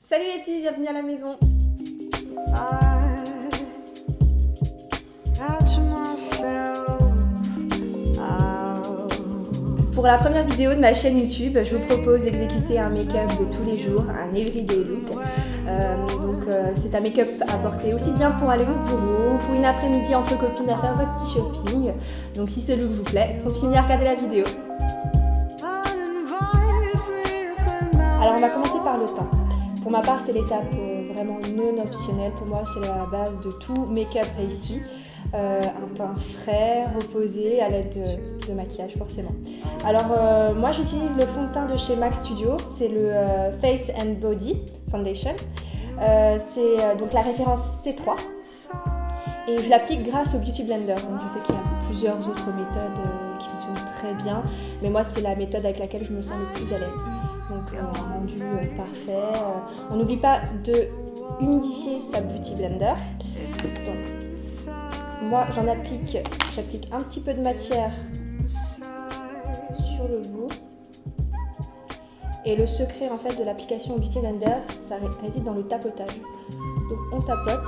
Salut les filles, bienvenue à la maison. Pour la première vidéo de ma chaîne YouTube, je vous propose d'exécuter un make-up de tous les jours, un everyday look. C'est un make-up à porter aussi bien pour aller au bureau, pour une après-midi entre copines à faire votre petit shopping. Donc si ce look vous plaît, continuez à regarder la vidéo. Alors on va commencer par le teint. Pour ma part, c'est l'étape vraiment non optionnelle. Pour moi, c'est la base de tout make-up réussi. Un teint frais, reposé, à l'aide de maquillage forcément. Alors moi j'utilise le fond de teint de chez MAC Studio, c'est le Face and Body Foundation. C'est donc la référence C3 et je l'applique grâce au Beauty Blender. Donc je sais qu'il y a plusieurs autres méthodes qui fonctionnent très bien, mais moi c'est la méthode avec laquelle je me sens le plus à l'aise. Donc rendu parfait. On n'oublie pas de humidifier sa Beauty Blender. Donc, moi j'applique un petit peu de matière sur le bout. Et le secret en fait de l'application Beauty Blender, ça réside dans le tapotage. Donc on tapote.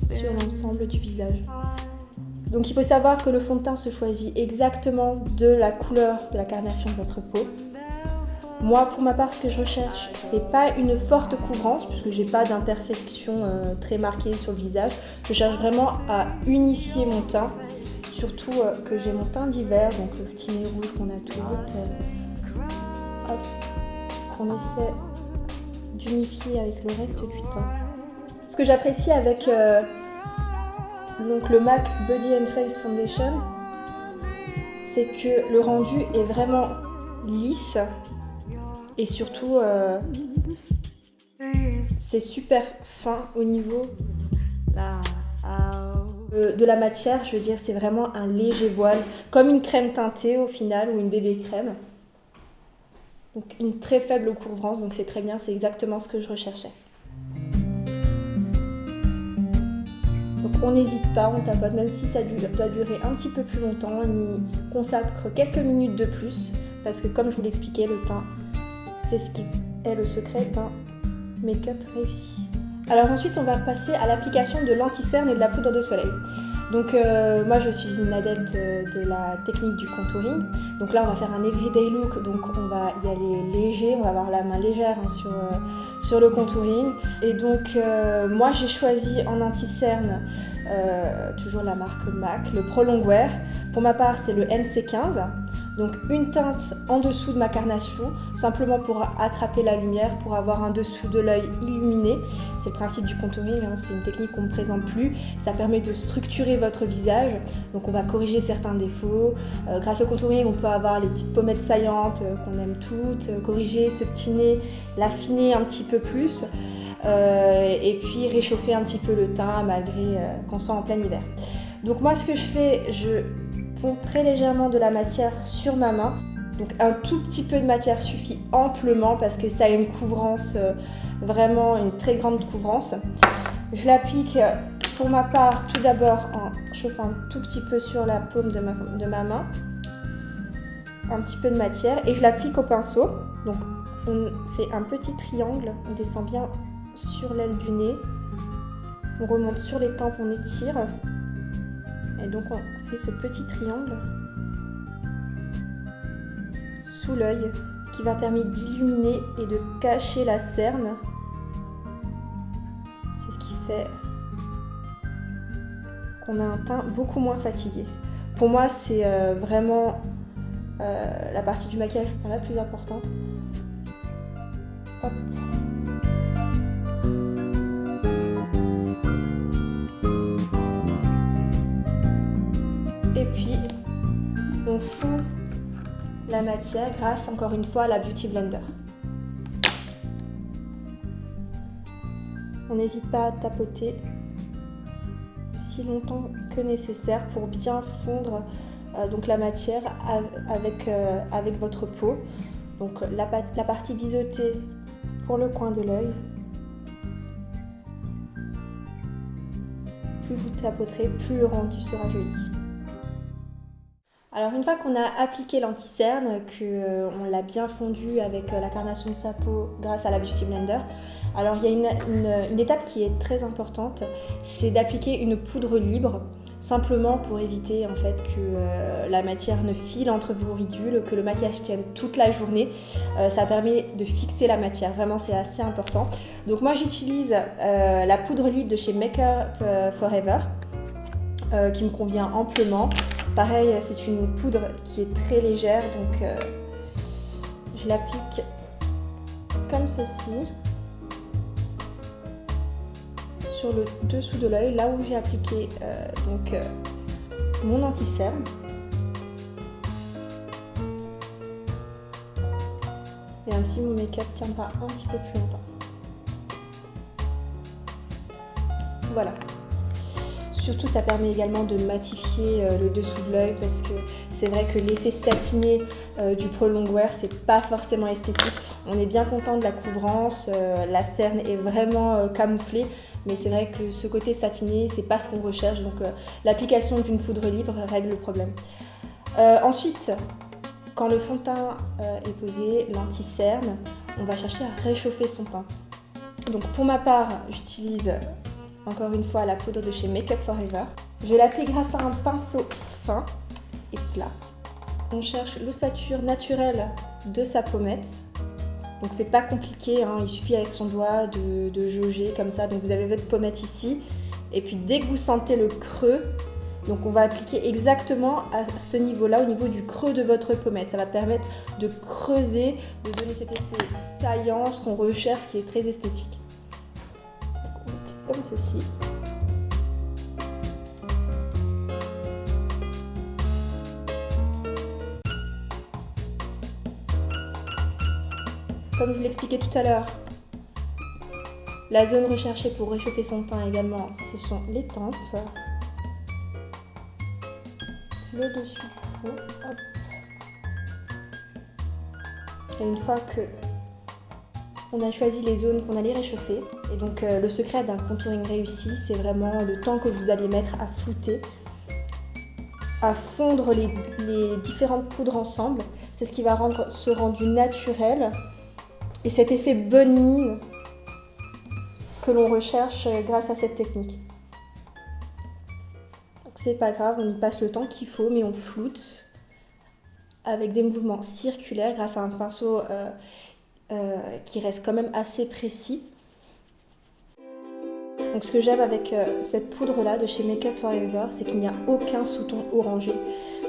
Sur l'ensemble du visage. Donc il faut savoir que le fond de teint se choisit exactement de la couleur de la carnation de votre peau. Moi, pour ma part, ce que je recherche, c'est pas une forte couvrance, puisque j'ai pas d'imperfection très marquée sur le visage. Je cherche vraiment à unifier mon teint, surtout que j'ai mon teint d'hiver, donc le petit nez rouge qu'on a toutes, qu'on essaie d'unifier avec le reste du teint. Ce que j'apprécie avec donc le MAC Body and Face Foundation, c'est que le rendu est vraiment lisse. Et surtout, c'est super fin au niveau de la matière. Je veux dire, c'est vraiment un léger voile, comme une crème teintée au final, ou une bébé crème. Donc une très faible couvrance, donc c'est très bien, c'est exactement ce que je recherchais. Donc on n'hésite pas, on tapote, même si ça doit durer un petit peu plus longtemps, on y consacre quelques minutes de plus, parce que comme je vous l'expliquais, le teint, c'est ce qui est le secret d'un make-up réussi. Alors ensuite, on va passer à l'application de l'anti-cerne et de la poudre de soleil. Donc moi, je suis une adepte de la technique du contouring. Donc là, on va faire un everyday look. Donc on va y aller léger, on va avoir la main légère sur le contouring. Et donc moi, j'ai choisi en anti-cerne toujours la marque MAC, le Pro Longwear. Pour ma part, c'est le NC15. Donc une teinte en dessous de ma carnation, simplement pour attraper la lumière, pour avoir un dessous de l'œil illuminé. C'est le principe du contouring, hein, c'est une technique qu'on ne présente plus. Ça permet de structurer votre visage, donc on va corriger certains défauts. Grâce au contouring, on peut avoir les petites pommettes saillantes qu'on aime toutes, corriger ce petit nez, l'affiner un petit peu plus. Et puis réchauffer un petit peu le teint malgré qu'on soit en plein hiver. Donc moi ce que je fais, je fond très légèrement de la matière sur ma main. Donc un tout petit peu de matière suffit amplement parce que ça a une couvrance, vraiment une très grande couvrance. Je l'applique pour ma part tout d'abord en chauffant un tout petit peu sur la paume de ma main. Un petit peu de matière et je l'applique au pinceau. Donc on fait un petit triangle, on descend bien sur l'aile du nez. On remonte sur les tempes, on étire. Et donc on fait ce petit triangle sous l'œil qui va permettre d'illuminer et de cacher la cerne. C'est ce qui fait qu'on a un teint beaucoup moins fatigué. Pour moi, c'est vraiment la partie du maquillage la plus importante. Hop. Et puis, on fond la matière grâce, encore une fois, à la Beauty Blender. On n'hésite pas à tapoter si longtemps que nécessaire pour bien fondre donc la matière avec votre peau. Donc la partie biseautée pour le coin de l'œil. Plus vous tapoterez, plus le rendu sera joli. Alors une fois qu'on a appliqué l'anti-cerne, qu'on l'a bien fondu avec la carnation de sa peau grâce à la Beauty Blender, alors il y a une étape qui est très importante, c'est d'appliquer une poudre libre, simplement pour éviter en fait que la matière ne file entre vos ridules, que le maquillage tienne toute la journée. Ça permet de fixer la matière, vraiment c'est assez important. Donc moi j'utilise la poudre libre de chez Make Up Forever, qui me convient amplement. Pareil, c'est une poudre qui est très légère, donc je l'applique comme ceci, sur le dessous de l'œil, là où j'ai appliqué mon anti-cerne. Et ainsi mon make-up tiendra un petit peu plus longtemps. Voilà. Surtout, ça permet également de matifier le dessous de l'œil parce que c'est vrai que l'effet satiné du Prolong Wear, c'est pas forcément esthétique. On est bien content de la couvrance, la cerne est vraiment camouflée, mais c'est vrai que ce côté satiné, c'est pas ce qu'on recherche. Donc l'application d'une poudre libre règle le problème. Ensuite, quand le fond de teint est posé, l'anti-cerne, on va chercher à réchauffer son teint. Donc pour ma part, j'utilise encore une fois la poudre de chez Make Up Forever. Je l'applique grâce à un pinceau fin et plat. On cherche l'ossature naturelle de sa pommette. Donc c'est pas compliqué, hein, il suffit avec son doigt de jauger comme ça. Donc vous avez votre pommette ici. Et puis dès que vous sentez le creux, donc on va appliquer exactement à ce niveau-là, au niveau du creux de votre pommette. Ça va permettre de creuser, de donner cet effet saillant, ce qu'on recherche, qui est très esthétique. Comme ceci. Comme je vous l'expliquais tout à l'heure, la zone recherchée pour réchauffer son teint également, ce sont les tempes. Le dessus. Hop. Et une fois que on a choisi les zones qu'on allait réchauffer. Et donc le secret d'un contouring réussi, c'est vraiment le temps que vous allez mettre à flouter, à fondre les différentes poudres ensemble. C'est ce qui va rendre ce rendu naturel et cet effet bonne mine que l'on recherche grâce à cette technique. Donc c'est pas grave, on y passe le temps qu'il faut, mais on floute avec des mouvements circulaires grâce à un pinceau qui reste quand même assez précis. Donc ce que j'aime avec cette poudre là de chez Make Up Forever, c'est qu'il n'y a aucun sous-ton orangé.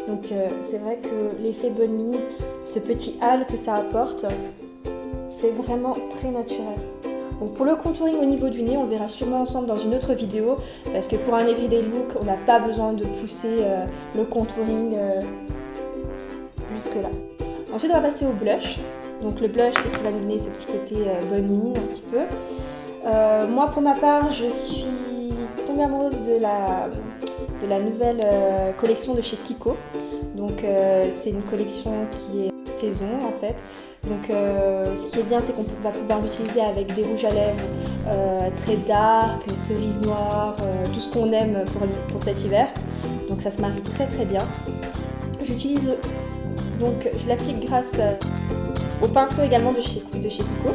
Donc c'est vrai que l'effet bonne mine, ce petit hâle que ça apporte, c'est vraiment très naturel. Donc pour le contouring au niveau du nez, on le verra sûrement ensemble dans une autre vidéo, parce que pour un everyday look, on n'a pas besoin de pousser le contouring jusque là. Ensuite on va passer au blush. Donc le blush, c'est ce qui va nous donner ce petit côté bonne mine un petit peu. Moi pour ma part, je suis tombée amoureuse de la nouvelle collection de chez Kiko. Donc c'est une collection qui est saison en fait. Donc ce qui est bien, c'est qu'on va pouvoir l'utiliser avec des rouges à lèvres très dark, cerise noire, tout ce qu'on aime pour cet hiver. Donc ça se marie très très bien. Donc je l'applique grâce au pinceau également de chez Kiko.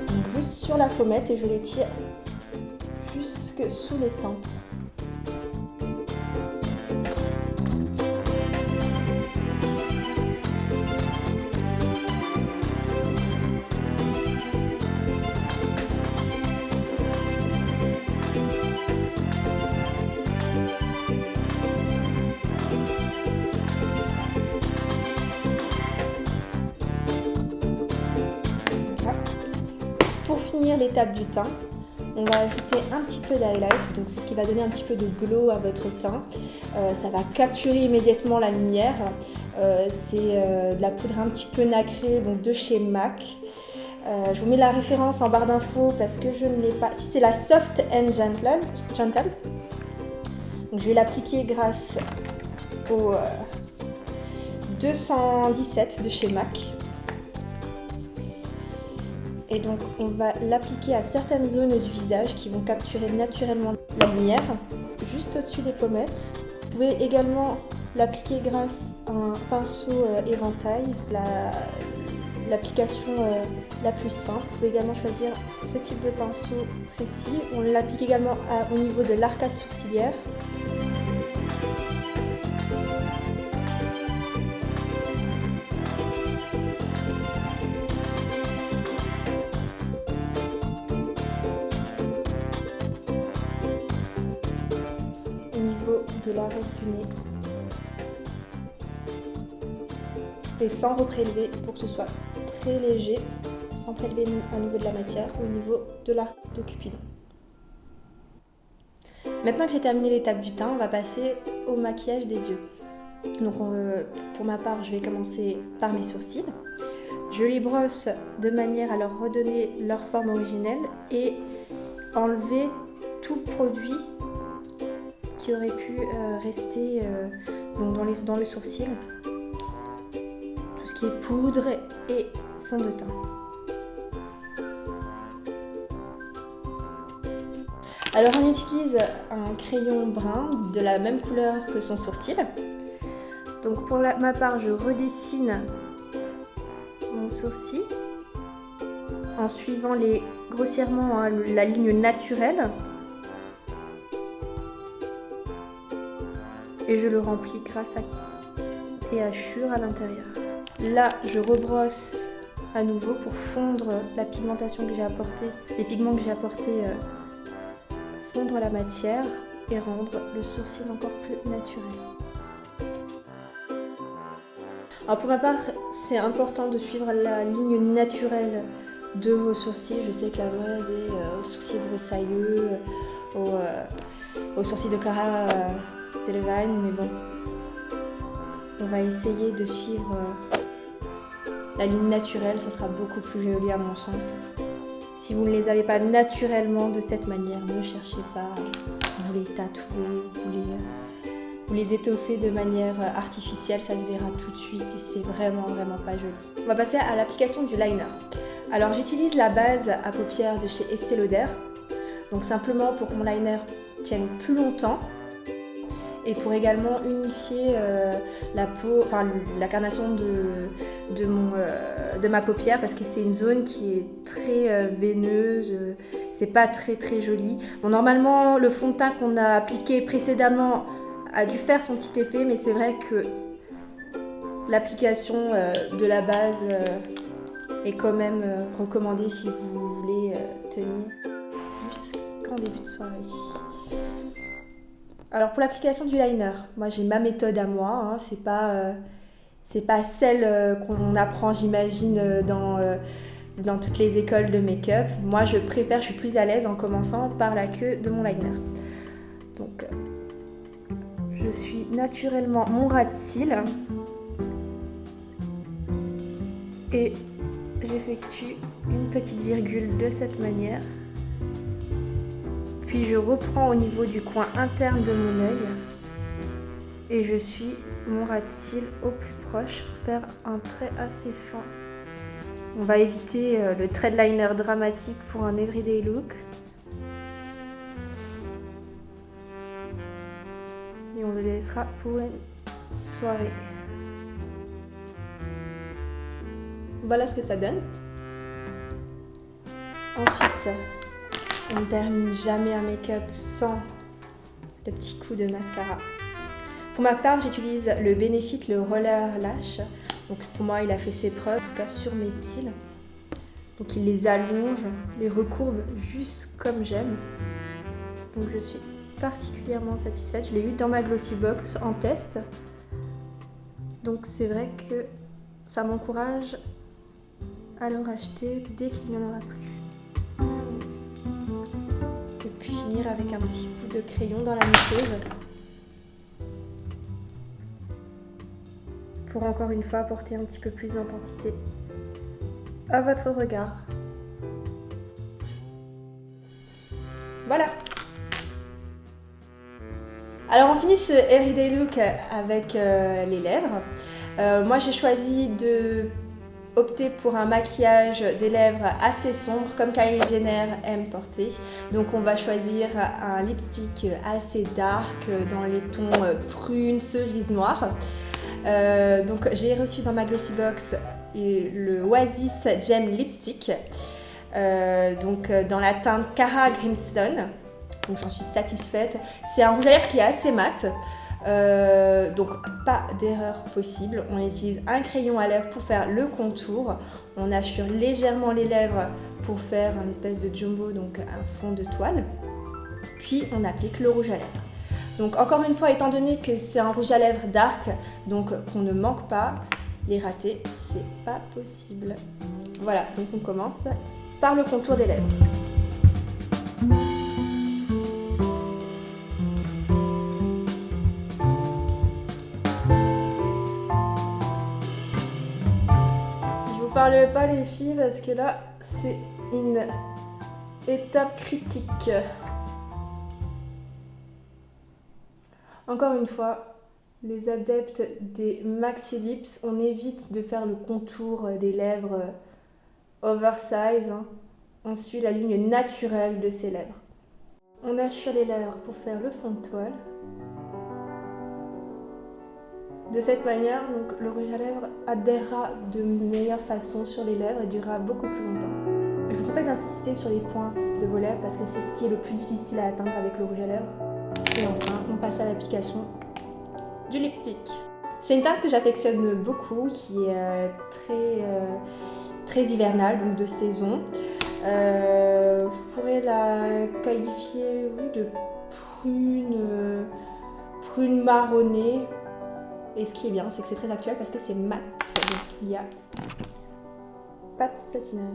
Donc, juste sur la pommette et je l'étire jusque sous les tempes. Pour finir l'étape du teint, on va ajouter un petit peu d'highlight, donc c'est ce qui va donner un petit peu de glow à votre teint. Ça va capturer immédiatement la lumière. C'est de la poudre un petit peu nacrée, donc de chez MAC. Je vous mets la référence en barre d'infos parce que je ne l'ai pas. Si c'est la Soft and Gentle. Donc je vais l'appliquer grâce au 217 de chez MAC. Et donc on va l'appliquer à certaines zones du visage qui vont capturer naturellement la lumière, juste au-dessus des pommettes. Vous pouvez également l'appliquer grâce à un pinceau éventail, l'application la plus simple. Vous pouvez également choisir ce type de pinceau précis. On l'applique également au niveau de l'arcade sourcilière. Au niveau de l'arête du nez. Et sans reprélever pour que ce soit très léger, sans prélever au niveau de la matière, au niveau de l'arc de Cupidon. Maintenant que j'ai terminé l'étape du teint, on va passer au maquillage des yeux. Donc pour ma part, je vais commencer par mes sourcils. Je les brosse de manière à leur redonner leur forme originelle et enlever tout produit qui aurait pu rester dans le sourcil. Tout ce qui est poudre et fond de teint. Alors on utilise un crayon brun de la même couleur que son sourcil. Donc pour ma part, je redessine mon sourcil en suivant grossièrement la ligne naturelle. Et je le remplis grâce à des hachures à l'intérieur. Là, je rebrosse à nouveau pour fondre la pigmentation que j'ai apportée, les pigments que j'ai apportés, fondre la matière et rendre le sourcil encore plus naturel. Alors pour ma part, c'est important de suivre la ligne naturelle de vos sourcils. Je sais que la mode est aux sourcils broussailleux, aux sourcils de Cara Delevingne, mais bon, on va essayer de suivre la ligne naturelle, ça sera beaucoup plus joli à mon sens. Si vous ne les avez pas naturellement de cette manière, ne cherchez pas, vous les tatouer, vous les étoffer de manière artificielle, ça se verra tout de suite et c'est vraiment pas joli. On va passer à l'application du liner. Alors j'utilise la base à paupières de chez Estée Lauder, donc simplement pour que mon liner tienne plus longtemps. Et pour également unifier la peau, enfin la carnation de ma paupière parce que c'est une zone qui est très veineuse, c'est pas très joli. Bon, normalement le fond de teint qu'on a appliqué précédemment a dû faire son petit effet, mais c'est vrai que l'application de la base est quand même recommandée si vous voulez tenir jusqu'en début de soirée. Alors pour l'application du liner, moi j'ai ma méthode à moi, hein, c'est pas celle qu'on apprend j'imagine dans toutes les écoles de make-up. Moi je suis plus à l'aise en commençant par la queue de mon liner. Donc je suis naturellement mon ras de cils et j'effectue une petite virgule de cette manière. Puis je reprends au niveau du coin interne de mon œil et je suis mon ras de cils au plus proche pour faire un trait assez fin. On va éviter le trait de liner dramatique pour un everyday look. Et on le laissera pour une soirée. Voilà ce que ça donne. Ensuite, on ne termine jamais un make-up sans le petit coup de mascara. Pour ma part, j'utilise le Benefit, le Roller Lash. Donc pour moi, il a fait ses preuves, en tout cas sur mes cils. Donc il les allonge, les recourbe juste comme j'aime. Donc je suis particulièrement satisfaite. Je l'ai eu dans ma Glossy Box en test. Donc c'est vrai que ça m'encourage à le racheter dès qu'il n'y en aura plus. Et puis finir avec un petit coup de crayon dans la muqueuse. Pour encore une fois apporter un petit peu plus d'intensité à votre regard. Voilà. Alors on finit ce everyday look avec les lèvres. Moi j'ai choisi de opté pour un maquillage des lèvres assez sombre comme Kylie Jenner aime porter. Donc on va choisir un lipstick assez dark dans les tons prune, cerise noire. Donc j'ai reçu dans ma Glossy Box le Oasis Gem Lipstick dans la teinte Cara Grimstone. Donc j'en suis satisfaite. C'est un rouge à lèvres qui est assez mat. Donc pas d'erreur possible. On utilise un crayon à lèvres pour faire le contour. On assure légèrement les lèvres pour faire un espèce de jumbo, donc un fond de toile. Puis on applique le rouge à lèvres. Donc encore une fois, étant donné que c'est un rouge à lèvres dark, donc qu'on ne manque pas, les rater, c'est pas possible. Voilà, donc on commence par le contour des lèvres. Je vous parle pas les filles parce que là, c'est une étape critique. Encore une fois, les adeptes des Maxi Lips, on évite de faire le contour des lèvres oversize. On suit la ligne naturelle de ses lèvres. On assure les lèvres pour faire le fond de toile. De cette manière, donc, le rouge à lèvres adhérera de meilleure façon sur les lèvres et durera beaucoup plus longtemps. Je vous conseille d'insister sur les coins de vos lèvres parce que c'est ce qui est le plus difficile à atteindre avec le rouge à lèvres. Et enfin, on passe à l'application du lipstick. C'est une teinte que j'affectionne beaucoup, qui est très hivernale, donc de saison. Je pourrais la qualifier de prune marronnée. Et ce qui est bien, c'est que c'est très actuel parce que c'est mat, donc il n'y a pas de satinage.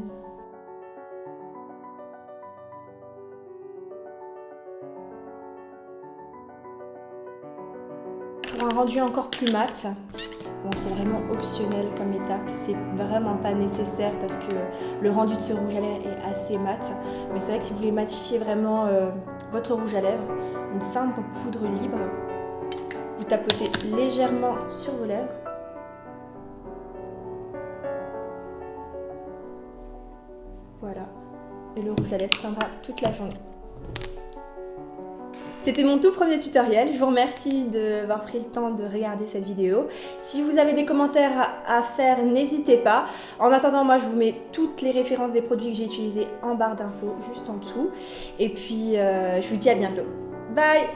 Pour un rendu encore plus mat, bon, c'est vraiment optionnel comme étape, c'est vraiment pas nécessaire parce que le rendu de ce rouge à lèvres est assez mat. Mais c'est vrai que si vous voulez matifier vraiment votre rouge à lèvres, une simple poudre libre, vous tapotez légèrement sur vos lèvres. Voilà, et le rouge à lèvres tiendra toute la journée. C'était mon tout premier tutoriel, je vous remercie d'avoir pris le temps de regarder cette vidéo. Si vous avez des commentaires à faire, n'hésitez pas. En attendant, moi je vous mets toutes les références des produits que j'ai utilisés en barre d'infos, juste en dessous. Et puis je vous dis à bientôt. Bye!